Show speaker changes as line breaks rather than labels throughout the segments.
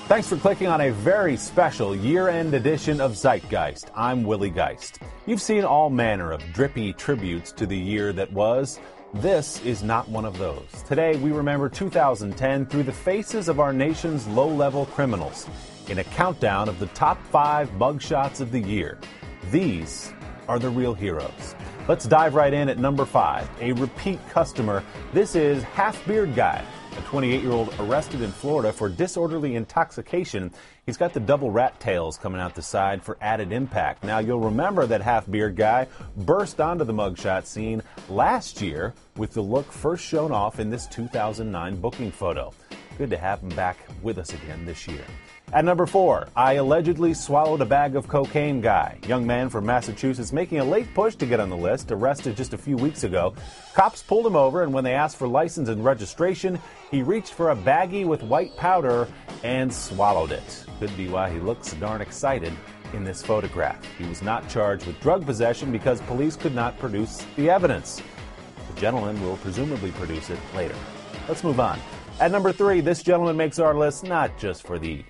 Thanks for clicking on a very special year-end edition of Zeitgeist. I'm Willie Geist. You've seen all manner of drippy tributes to the year that was. This is not one of those. Today, we remember 2010 through the faces of our nation's low-level criminals in a countdown of the top 5 mugshots of the year. These are the real heroes. Let's dive right in at number 5, a repeat customer. This is Half Beard Guy, a 28-year-old arrested in Florida for disorderly intoxication. He's got the double rat tails coming out the side for added impact. Now, you'll remember that Half Beard Guy burst onto the mugshot scene last year with the look first shown off in this 2009 booking photo. Good to have him back with us again this year. At number 4, I allegedly swallowed a bag of cocaine guy. Young man from Massachusetts making a late push to get on the list, arrested just a few weeks ago. Cops pulled him over, and when they asked for license and registration, he reached for a baggie with white powder and swallowed it. Could be why he looks darn excited in this photograph. He was not charged with drug possession because police could not produce the evidence. The gentleman will presumably produce it later. Let's move on. At number 3, this gentleman makes our list not just for the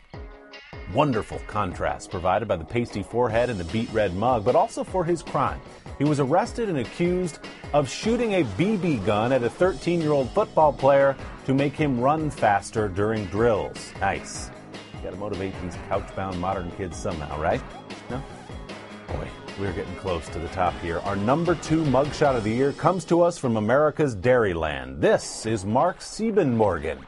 wonderful contrast provided by the pasty forehead and the beet red mug, but also for his crime. He was arrested and accused of shooting a BB gun at a 13-year-old football player to make him run faster during drills. Nice. You gotta motivate these couch-bound modern kids somehow, right? No? Boy, we're getting close to the top here. Our number 2 mugshot of the year comes to us from America's Dairyland. This is Mark Siebenmorgen.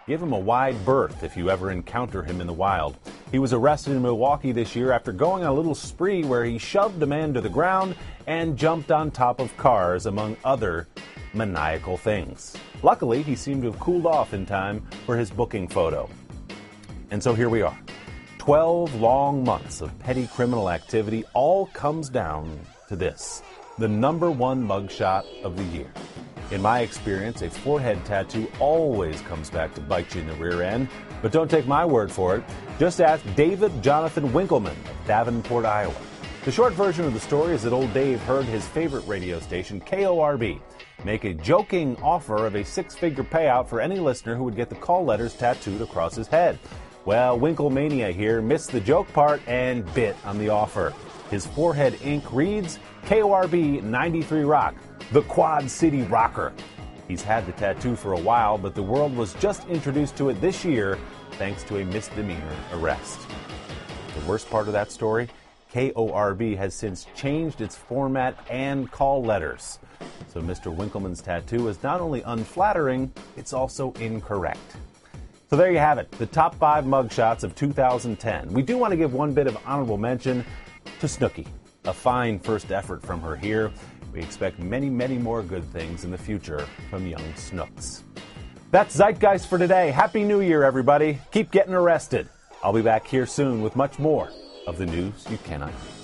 Give him a wide berth if you ever encounter him in the wild. He was arrested in Milwaukee this year after going on a little spree where he shoved a man to the ground and jumped on top of cars, among other maniacal things. Luckily, he seemed to have cooled off in time for his booking photo. And so here we are. 12 long months of petty criminal activity all comes down to this, the number 1 mugshot of the year. In my experience, a forehead tattoo always comes back to bite you in the rear end. But don't take my word for it. Just ask David Jonathan Winkleman of Davenport, Iowa. The short version of the story is that old Dave heard his favorite radio station, KORB, make a joking offer of a 6-figure payout for any listener who would get the call letters tattooed across his head. Well, Winklemania here missed the joke part and bit on the offer. His forehead ink reads, KORB 93 Rock, the Quad City Rocker. He's had the tattoo for a while, but the world was just introduced to it this year thanks to a misdemeanor arrest. The worst part of that story, KORB has since changed its format and call letters. So Mr. Winkleman's tattoo is not only unflattering, it's also incorrect. So there you have it, the top 5 mugshots of 2010. We do want to give one bit of honorable mention to Snooki. A fine first effort from her here. We expect many, many more good things in the future from young Snooks. That's Zeitgeist for today. Happy New Year, everybody. Keep getting arrested. I'll be back here soon with much more of the news you cannot hear.